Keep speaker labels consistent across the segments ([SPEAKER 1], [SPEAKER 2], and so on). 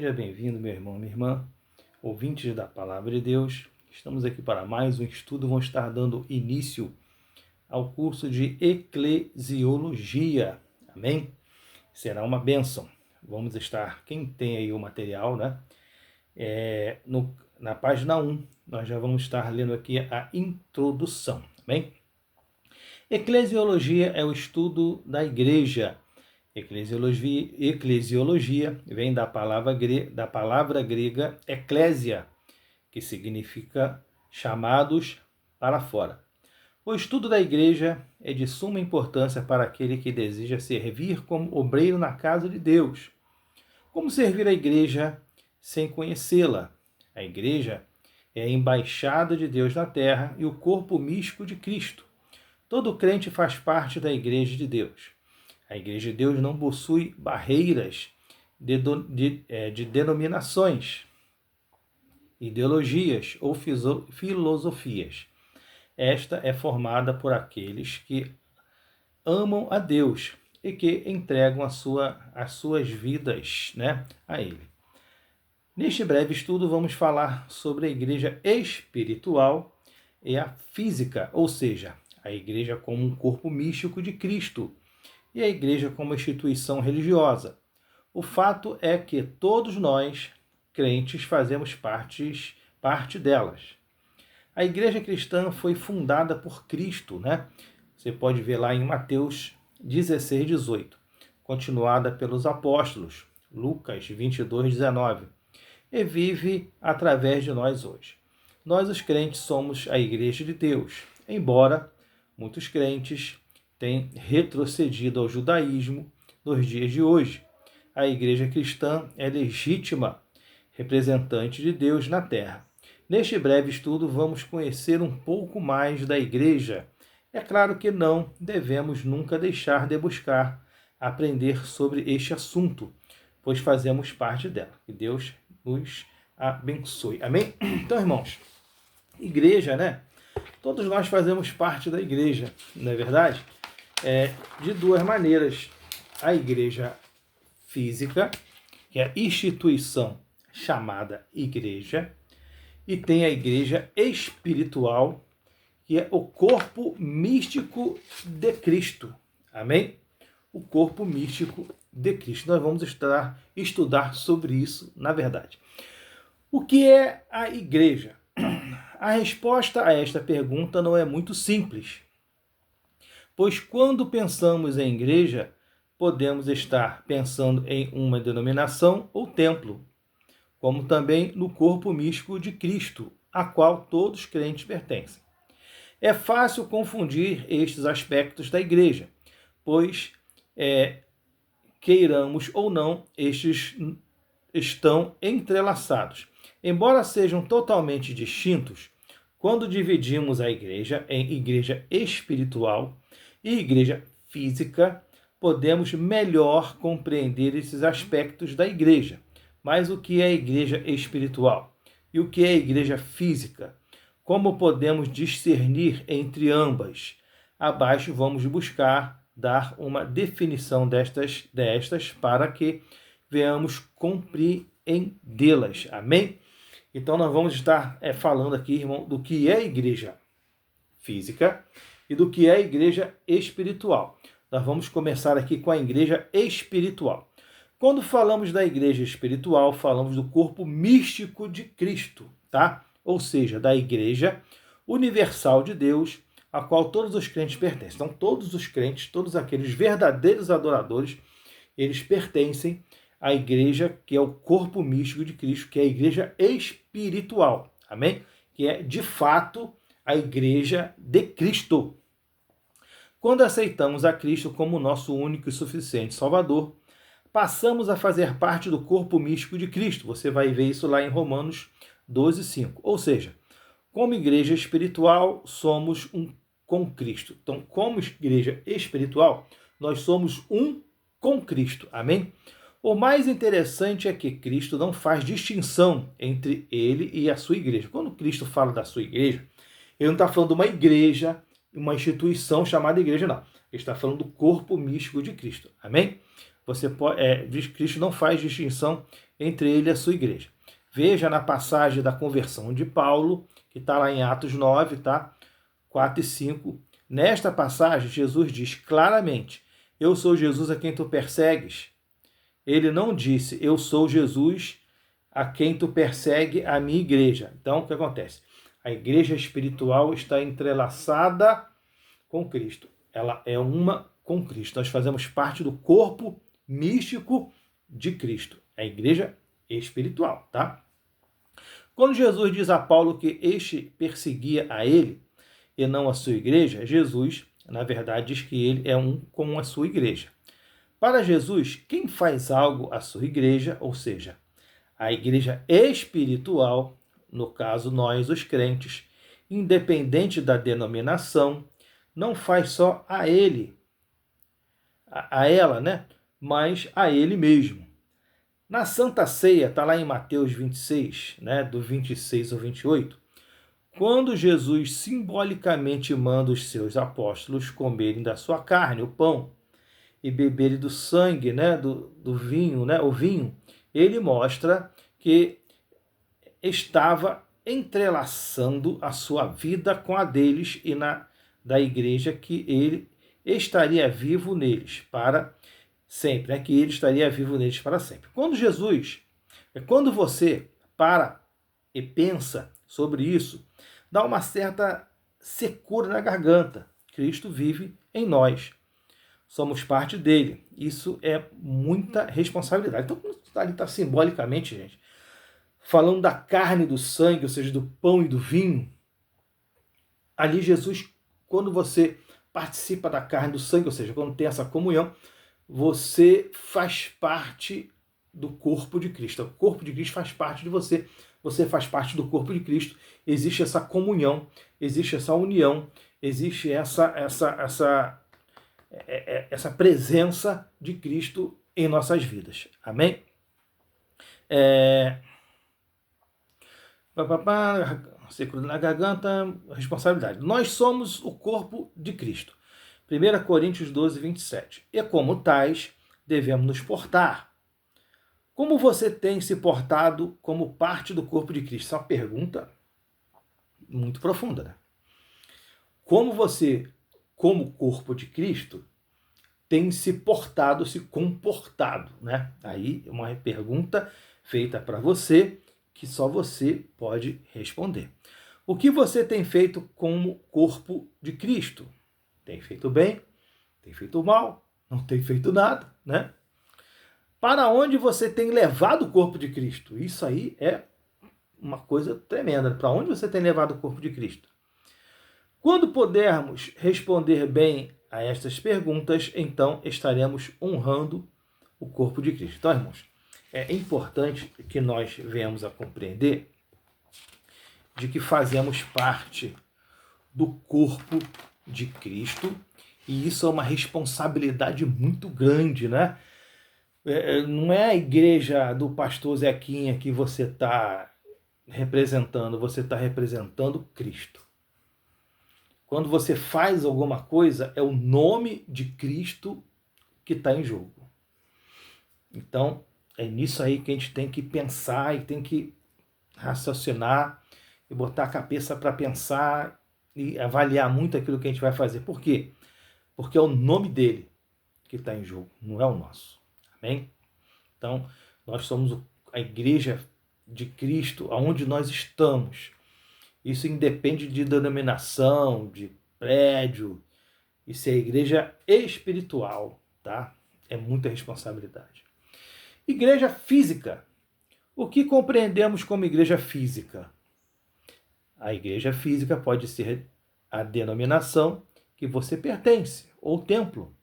[SPEAKER 1] Seja bem-vindo, meu irmão, minha irmã, ouvintes da Palavra de Deus. Estamos aqui para mais um estudo. Vamos estar dando início ao curso de Eclesiologia. Amém? Será uma bênção. Vamos estar, quem tem aí o material, né? Na página 1, nós já vamos estar lendo aqui a introdução. Amém? Eclesiologia é o estudo da igreja. Eclesiologia vem da palavra grega eclésia, que significa chamados para fora. O estudo da igreja é de suma importância para aquele que deseja servir como obreiro na casa de Deus. Como servir a igreja sem conhecê-la? A igreja é a embaixada de Deus na terra e o corpo místico de Cristo. Todo crente faz parte da igreja de Deus. A igreja de Deus não possui barreiras de denominações, ideologias ou filosofias. Esta é formada por aqueles que amam a Deus e que entregam as suas vidas, a Ele. Neste breve estudo vamos falar sobre a igreja espiritual e a física, ou seja, a igreja como um corpo místico de Cristo e a igreja como instituição religiosa. O fato é que todos nós, crentes, fazemos parte delas. A igreja cristã foi fundada por Cristo, Você pode ver lá em Mateus 16, 18, continuada pelos apóstolos, Lucas 22, 19, e vive através de nós hoje. Nós, os crentes, somos a igreja de Deus, embora muitos crentes tenham retrocedido ao judaísmo nos dias de hoje. A igreja cristã é legítima representante de Deus na terra. Neste breve estudo, vamos conhecer um pouco mais da igreja. É claro que não devemos nunca deixar de buscar aprender sobre este assunto, pois fazemos parte dela. Que Deus nos abençoe. Amém? Então, irmãos, igreja, Todos nós fazemos parte da igreja, não é verdade? De duas maneiras. A igreja física, que é a instituição chamada igreja, e tem a igreja espiritual, que é o corpo místico de Cristo. Amém? O corpo místico de Cristo. Nós vamos estudar sobre isso, na verdade. O que é a igreja? A resposta a esta pergunta não é muito simples, pois quando pensamos em igreja, podemos estar pensando em uma denominação ou templo, como também no corpo místico de Cristo, a qual todos os crentes pertencem. É fácil confundir estes aspectos da igreja, pois, queiramos ou não, estes estão entrelaçados. Embora sejam totalmente distintos, quando dividimos a igreja em igreja espiritual e igreja física, podemos melhor compreender esses aspectos da igreja. Mas o que é a igreja espiritual? E o que é a igreja física? Como podemos discernir entre ambas? Abaixo vamos buscar dar uma definição destas para que venhamos compreendê-las. Amém? Então nós vamos estar falando aqui, irmão, do que é a igreja física e do que é a igreja espiritual. Nós vamos começar aqui com a igreja espiritual. Quando falamos da igreja espiritual, falamos do corpo místico de Cristo, tá? Ou seja, da igreja universal de Deus, a qual todos os crentes pertencem. Então, todos os crentes, todos aqueles verdadeiros adoradores, eles pertencem à igreja que é o corpo místico de Cristo, que é a igreja espiritual, amém? Que é, de fato, a igreja de Cristo. Quando aceitamos a Cristo como nosso único e suficiente Salvador, passamos a fazer parte do corpo místico de Cristo. Você vai ver isso lá em Romanos 12, 5. Ou seja, como igreja espiritual, somos um com Cristo. Então, como igreja espiritual, nós somos um com Cristo. Amém? O mais interessante é que Cristo não faz distinção entre ele e a sua igreja. Quando Cristo fala da sua igreja, ele não está falando de uma igreja, uma instituição chamada igreja, não. Ele está falando do corpo místico de Cristo. Amém? Cristo não faz distinção entre ele e a sua igreja. Veja na passagem da conversão de Paulo, que está lá em Atos 9, tá? 4 e 5. Nesta passagem, Jesus diz claramente: eu sou Jesus a quem tu persegues. Ele não disse: eu sou Jesus a quem tu persegue, a minha igreja. Então, o que acontece? A igreja espiritual está entrelaçada com Cristo. Ela é uma com Cristo. Nós fazemos parte do corpo místico de Cristo. A igreja espiritual, tá? Quando Jesus diz a Paulo que este perseguia a ele e não a sua igreja, Jesus, na verdade, diz que ele é um com a sua igreja. Para Jesus, quem faz algo à sua igreja, ou seja, a igreja espiritual, no caso nós, os crentes, independente da denominação, não faz só a ele, a ela, né? Mas a ele mesmo. Na Santa Ceia, está lá em Mateus 26, né? Do 26 ao 28, quando Jesus simbolicamente manda os seus apóstolos comerem da sua carne, o pão, e beberem do sangue, né? Do vinho, né? O vinho, ele mostra que estava entrelaçando a sua vida com a deles e da igreja, que ele estaria vivo neles para sempre, né? Que ele estaria vivo neles para sempre. Quando você para e pensa sobre isso, dá uma certa secura na garganta. Cristo vive em nós. Somos parte dele. Isso é muita responsabilidade. Então, ali está simbolicamente, gente, falando da carne e do sangue, ou seja, do pão e do vinho. Ali Jesus, quando você participa da carne e do sangue, ou seja, quando tem essa comunhão, você faz parte do corpo de Cristo. O corpo de Cristo faz parte de você. Você faz parte do corpo de Cristo. Existe essa comunhão, existe essa união, existe essa presença de Cristo em nossas vidas. Amém? Secura na garganta, responsabilidade. Nós somos o corpo de Cristo. 1 Coríntios 12, 27. E como tais, devemos nos portar. Como você tem se portado como parte do corpo de Cristo? Essa é uma pergunta muito profunda, né? Como você, como corpo de Cristo, tem se portado, se comportado, né? Aí é uma pergunta feita para você, que só você pode responder. O que você tem feito como corpo de Cristo? Tem feito bem? Tem feito mal? Não tem feito nada, né? Para onde você tem levado o corpo de Cristo? Isso aí é uma coisa tremenda. Para onde você tem levado o corpo de Cristo? Quando pudermos responder bem a estas perguntas, então estaremos honrando o corpo de Cristo. Então, irmãos, é importante que nós venhamos a compreender de que fazemos parte do corpo de Cristo, e isso é uma responsabilidade muito grande, né? Não é a igreja do pastor Zequinha que você está representando, você está representando Cristo. Quando você faz alguma coisa, é o nome de Cristo que está em jogo. Então, é nisso aí que a gente tem que pensar e tem que raciocinar e botar a cabeça para pensar e avaliar muito aquilo que a gente vai fazer. Por quê? Porque é o nome dele que está em jogo, não é o nosso. Amém? Então, nós somos a igreja de Cristo, aonde nós estamos. Isso independe de denominação, de prédio. Isso é igreja espiritual, tá? É muita responsabilidade. Igreja física. O que compreendemos como igreja física? A igreja física pode ser a denominação que você pertence, ou templo.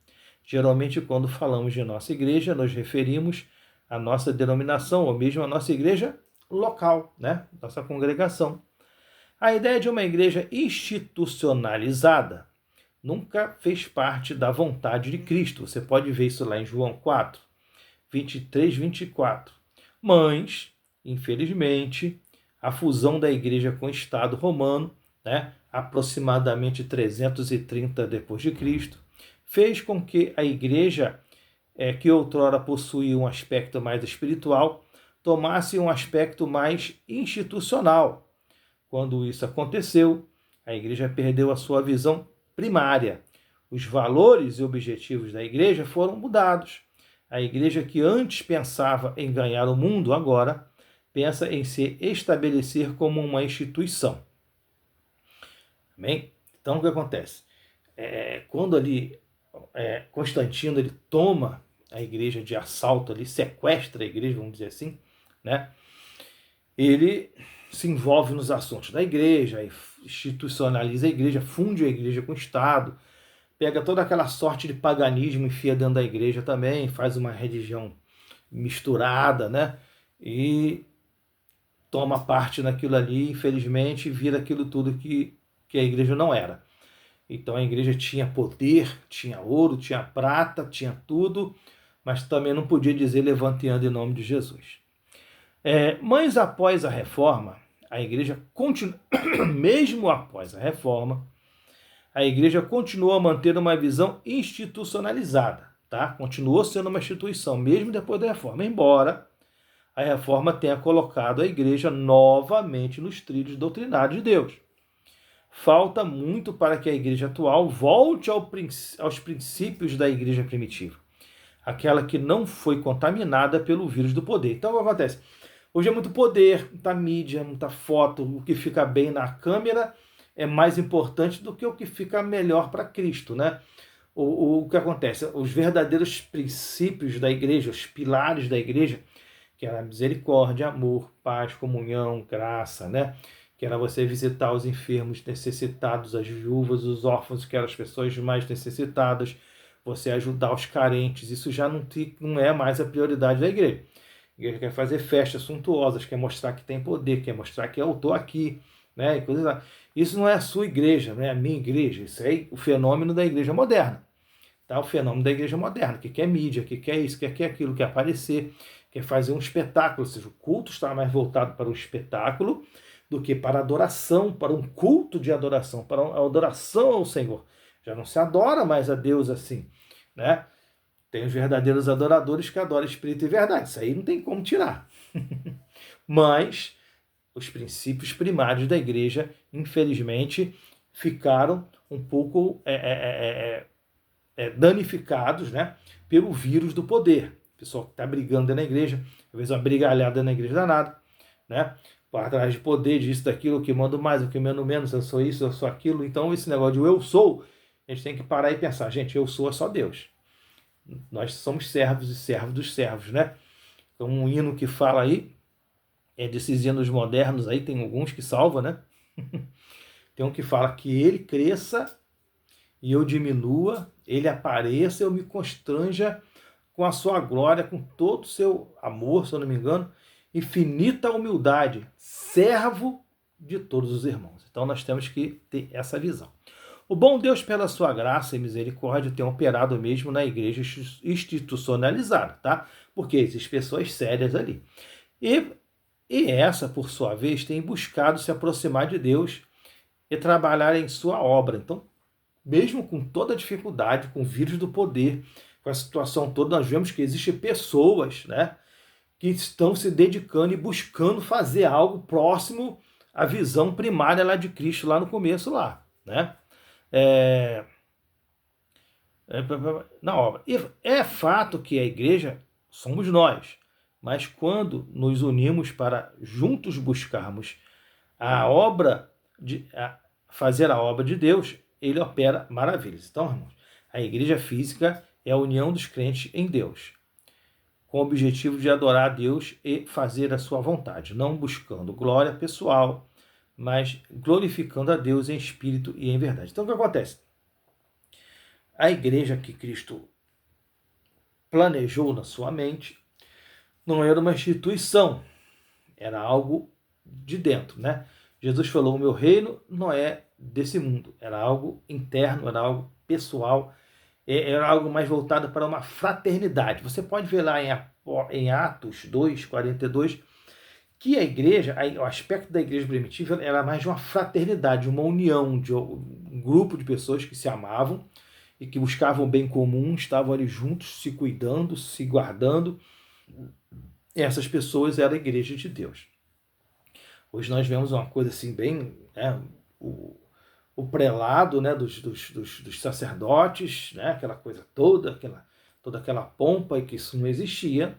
[SPEAKER 1] Geralmente, quando falamos de nossa igreja, nos referimos à nossa denominação, ou mesmo à nossa igreja local, né? Nossa congregação. A ideia de uma igreja institucionalizada nunca fez parte da vontade de Cristo. Você pode ver isso lá em João 4, 23, 24. Mas, infelizmente, a fusão da igreja com o Estado romano, né, aproximadamente 330 depois de Cristo, fez com que a igreja, que outrora possuía um aspecto mais espiritual, tomasse um aspecto mais institucional. Quando isso aconteceu, a igreja perdeu a sua visão primária. Os valores e objetivos da igreja foram mudados. A igreja que antes pensava em ganhar o mundo, agora pensa em se estabelecer como uma instituição. Amém? Então, o que acontece? Quando ali Constantino ele toma a igreja de assalto, ali, sequestra a igreja, vamos dizer assim, né? Ele se envolve nos assuntos da igreja, institucionaliza a igreja, funde a igreja com o Estado, pega toda aquela sorte de paganismo, enfia dentro da igreja também, faz uma religião misturada, né? E toma parte naquilo ali, infelizmente, vira aquilo tudo que a igreja não era. Então a igreja tinha poder, tinha ouro, tinha prata, tinha tudo, mas também não podia dizer levante e ande em nome de Jesus. Mas após a reforma, a igreja continua, mesmo após a reforma, a igreja continuou a manter uma visão institucionalizada, tá? Continuou sendo uma instituição, mesmo depois da reforma, embora a reforma tenha colocado a igreja novamente nos trilhos doutrinários de Deus. Falta muito para que a igreja atual volte aos princípios da igreja primitiva, aquela que não foi contaminada pelo vírus do poder. Então, o que acontece? Hoje é muito poder, muita mídia, muita foto, o que fica bem na câmera é mais importante do que o que fica melhor para Cristo, né? O que acontece? Os verdadeiros princípios da igreja, os pilares da igreja, que era misericórdia, amor, paz, comunhão, graça, né? Que era você visitar os enfermos necessitados, as viúvas, os órfãos, que eram as pessoas mais necessitadas, você ajudar os carentes, isso já não é mais a prioridade da igreja. A igreja quer fazer festas suntuosas, quer mostrar que tem poder, quer mostrar que eu estou aqui, né? E coisas lá. Isso não é a sua igreja, não é a minha igreja, isso é o fenômeno da igreja moderna. Tá? O fenômeno da igreja moderna, que quer mídia, que quer isso, que quer aquilo, quer aparecer, quer fazer um espetáculo, ou seja, o culto está mais voltado para o espetáculo do que para a adoração, para um culto de adoração, para a adoração ao Senhor. Já não se adora mais a Deus assim, né? Tem os verdadeiros adoradores que adoram espírito e verdade, isso aí não tem como tirar. Mas os princípios primários da igreja, infelizmente, ficaram um pouco danificados, né, pelo vírus do poder. O pessoal que está brigando na igreja, às vezes uma brigalhada na igreja danada, né? Para atrás de poder, disso, daquilo, o que mando mais, o que mando menos, eu sou isso, eu sou aquilo. Então, esse negócio de eu sou, a gente tem que parar e pensar, gente, eu sou é só Deus. Nós somos servos e servos dos servos, né? Então, um hino que fala aí, desses hinos modernos aí, tem alguns que salvam, né? Tem um que fala que ele cresça e eu diminua, ele apareça, eu me constranja com a sua glória, com todo o seu amor, se eu não me engano, infinita humildade, servo de todos os irmãos. Então nós temos que ter essa visão. O bom Deus, pela sua graça e misericórdia, tem operado mesmo na igreja institucionalizada, tá? Porque existem pessoas sérias ali. E essa, por sua vez, tem buscado se aproximar de Deus e trabalhar em sua obra. Então, mesmo com toda a dificuldade, com o vírus do poder, com a situação toda, nós vemos que existem pessoas, né, que estão se dedicando e buscando fazer algo próximo à visão primária lá de Cristo, lá no começo, lá, né? Na obra. E é fato que a igreja somos nós, mas quando nos unimos para juntos buscarmos a obra fazer a obra de Deus, ele opera maravilhas. Então, irmãos, a igreja física é a união dos crentes em Deus, com o objetivo de adorar a Deus e fazer a sua vontade, não buscando glória pessoal, mas glorificando a Deus em espírito e em verdade. Então, o que acontece? A igreja que Cristo planejou na sua mente não era uma instituição, era algo de dentro, né? Jesus falou, o meu reino não é desse mundo, era algo interno, era algo pessoal, era algo mais voltado para uma fraternidade. Você pode ver lá em Atos 2:42, que a igreja, o aspecto da igreja primitiva era mais de uma fraternidade, uma união, de um grupo de pessoas que se amavam e que buscavam o bem comum, estavam ali juntos, se cuidando, se guardando, essas pessoas eram a igreja de Deus. Hoje nós vemos uma coisa assim bem, né, o prelado, né, dos sacerdotes, né, aquela coisa toda aquela pompa, e que isso não existia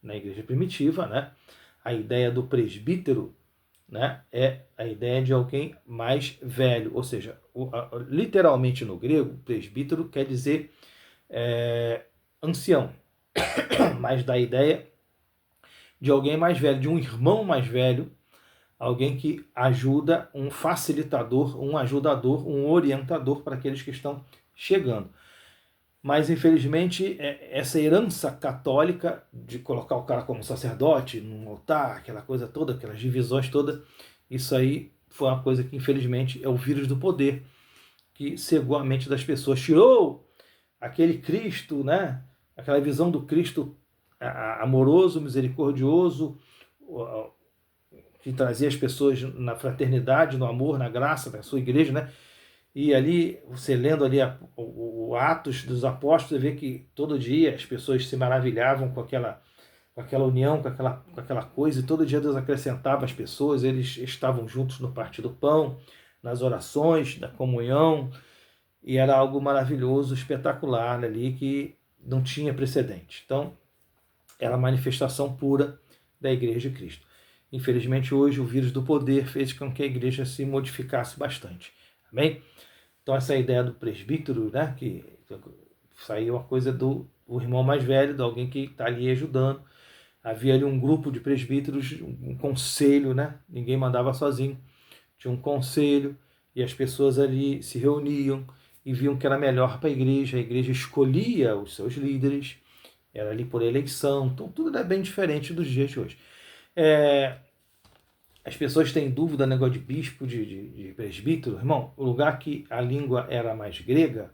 [SPEAKER 1] na igreja primitiva, né? A ideia do presbítero, né, é a ideia de alguém mais velho, ou seja, literalmente no grego, presbítero quer dizer ancião, mas da ideia de alguém mais velho, de um irmão mais velho, alguém que ajuda, um facilitador, um ajudador, um orientador para aqueles que estão chegando. Mas, infelizmente, essa herança católica de colocar o cara como sacerdote num altar, aquela coisa toda, aquelas divisões todas, isso aí foi uma coisa que, infelizmente, é o vírus do poder que cegou a mente das pessoas, tirou aquele Cristo, né? Aquela visão do Cristo amoroso, misericordioso, que trazia as pessoas na fraternidade, no amor, na graça da sua igreja, né? E ali, você lendo ali o Atos dos Apóstolos, você vê que todo dia as pessoas se maravilhavam com aquela união, com aquela coisa, e todo dia Deus acrescentava as pessoas, eles estavam juntos no partir do pão, nas orações, na comunhão, e era algo maravilhoso, espetacular ali, que não tinha precedente. Então, era a manifestação pura da Igreja de Cristo. Infelizmente, hoje, o vírus do poder fez com que a igreja se modificasse bastante. Amém? Então, essa ideia do presbítero, né, que saiu uma coisa do irmão mais velho, de alguém que está ali ajudando. Havia ali um grupo de presbíteros, um conselho, né? Ninguém mandava sozinho. Tinha um conselho e as pessoas ali se reuniam e viam que era melhor para a igreja escolhia os seus líderes, era ali por eleição, então tudo é bem diferente dos dias de hoje. As pessoas têm dúvida no negócio de bispo, de presbítero. Irmão, o lugar que a língua era mais grega,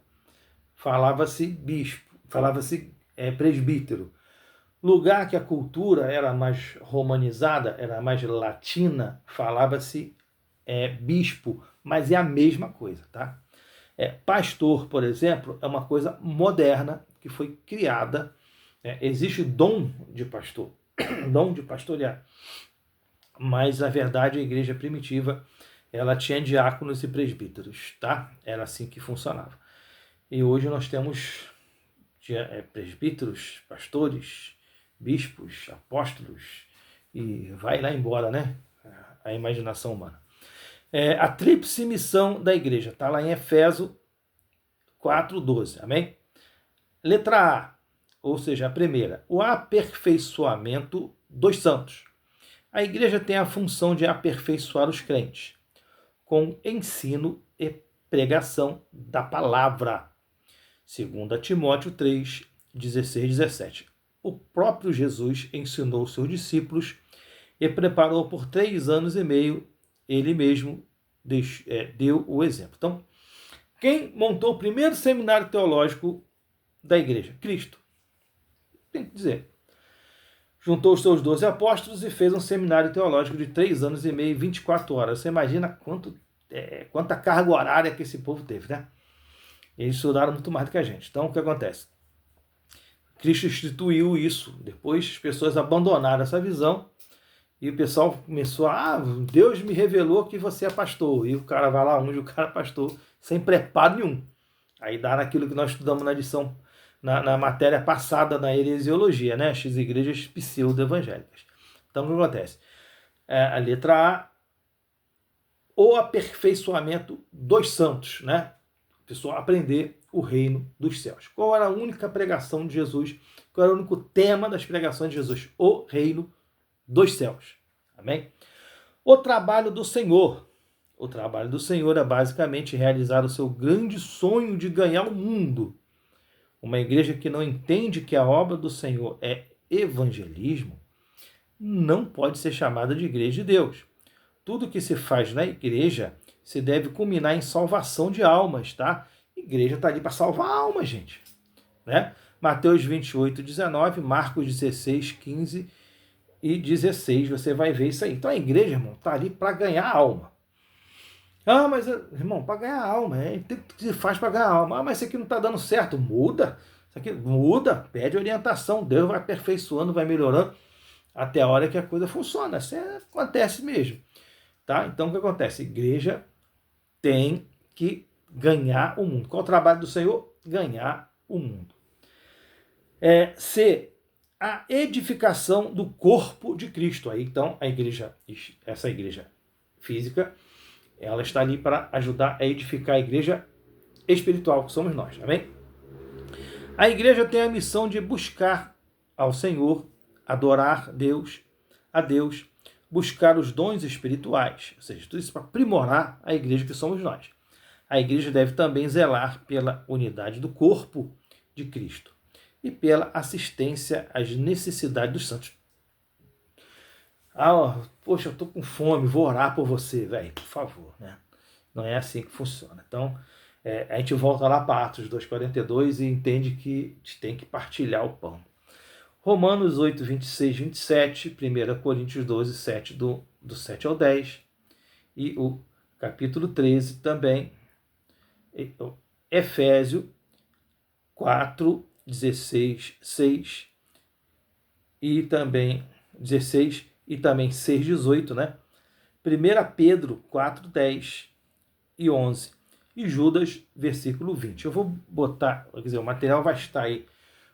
[SPEAKER 1] falava-se bispo, falava-se presbítero. Lugar que a cultura era mais romanizada, era mais latina, falava-se bispo, mas é a mesma coisa, tá? Pastor, por exemplo, é uma coisa moderna que foi criada. Existe dom de pastor, dom de pastorear. Mas, na verdade, a igreja primitiva, ela tinha diáconos e presbíteros, tá? Era assim que funcionava. E hoje nós temos presbíteros, pastores, bispos, apóstolos, e vai lá embora, né? A imaginação humana. A tríplice missão da igreja, está lá em Efésios 4:12, amém? Letra A, ou seja, a primeira, o aperfeiçoamento dos santos. A igreja tem a função de aperfeiçoar os crentes, com ensino e pregação da palavra. 2 Timóteo 3, 16, 17. O próprio Jesus ensinou seus discípulos e preparou por 3 anos e meio, ele mesmo deu o exemplo. Então, quem montou o primeiro seminário teológico da igreja? Cristo. Tem que dizer. Juntou os seus 12 apóstolos e fez um seminário teológico de 3 anos e meio, 24 horas. Você imagina quanta carga horária que esse povo teve, né? Eles estudaram muito mais do que a gente. Então, o que acontece? Cristo instituiu isso. Depois, as pessoas abandonaram essa visão e o pessoal começou Deus me revelou que você é pastor. E o cara vai lá onde o cara é pastor, sem preparo nenhum. Aí dá naquilo que nós estudamos na lição, na matéria passada, na heresiologia, né? As igrejas pseudo-evangélicas. Então, o que acontece? A letra A, o aperfeiçoamento dos santos, né? A pessoa aprender o reino dos céus. Qual era a única pregação de Jesus? Qual era o único tema das pregações de Jesus? O reino dos céus. Amém? O trabalho do Senhor. O trabalho do Senhor é basicamente realizar o seu grande sonho de ganhar o mundo. Uma igreja que não entende que a obra do Senhor é evangelismo não pode ser chamada de igreja de Deus. Tudo que se faz na igreja se deve culminar em salvação de almas, tá? A igreja está ali para salvar almas, gente. Né? Mateus 28, 19, Marcos 16, 15 e 16, você vai ver isso aí. Então a igreja, irmão, está ali para ganhar alma. Mas, irmão, para ganhar alma, tem que se faz para ganhar alma. Mas isso aqui não está dando certo. Muda. Isso aqui muda, pede orientação. Deus vai aperfeiçoando, vai melhorando. até a hora que a coisa funciona. Isso acontece mesmo. Tá? Então, o que acontece? A igreja tem que ganhar o mundo. Qual é o trabalho do Senhor? Ganhar o mundo. C, a edificação do corpo de Cristo. Aí, então, a igreja, essa igreja física, ela está ali para ajudar a edificar a igreja espiritual, que somos nós, amém? A igreja tem a missão de buscar ao Senhor, adorar a Deus, buscar os dons espirituais, ou seja, tudo isso para aprimorar a igreja que somos nós. A igreja deve também zelar pela unidade do corpo de Cristo e pela assistência às necessidades dos santos. Poxa, eu estou com fome, vou orar por você, velho, por favor, né? Não é assim que funciona. Então, a gente volta lá para Atos 2,42 e entende que a gente tem que partilhar o pão. Romanos 8, 26, 27, 1 Coríntios 12, 7, do 7 ao 10, e o capítulo 13 também, Efésios 4, 16, 6, e também 16, e também 6, 18, né? 1 Pedro 4, 10 e 11, e Judas, versículo 20. Eu vou botar, quer dizer, o material vai estar aí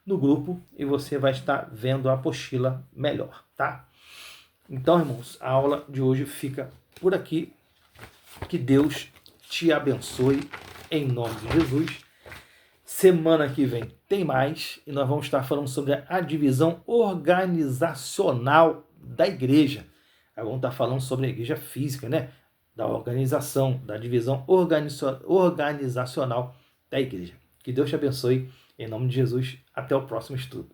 [SPEAKER 1] no grupo e você vai estar vendo a apostila melhor, tá? Então, irmãos, a aula de hoje fica por aqui. Que Deus te abençoe em nome de Jesus. Semana que vem tem mais e nós vamos estar falando sobre a divisão organizacional da igreja. Vamos estar falando sobre a igreja física, né? Da organização, da divisão organizacional da igreja. Que Deus te abençoe em nome de Jesus. Até o próximo estudo.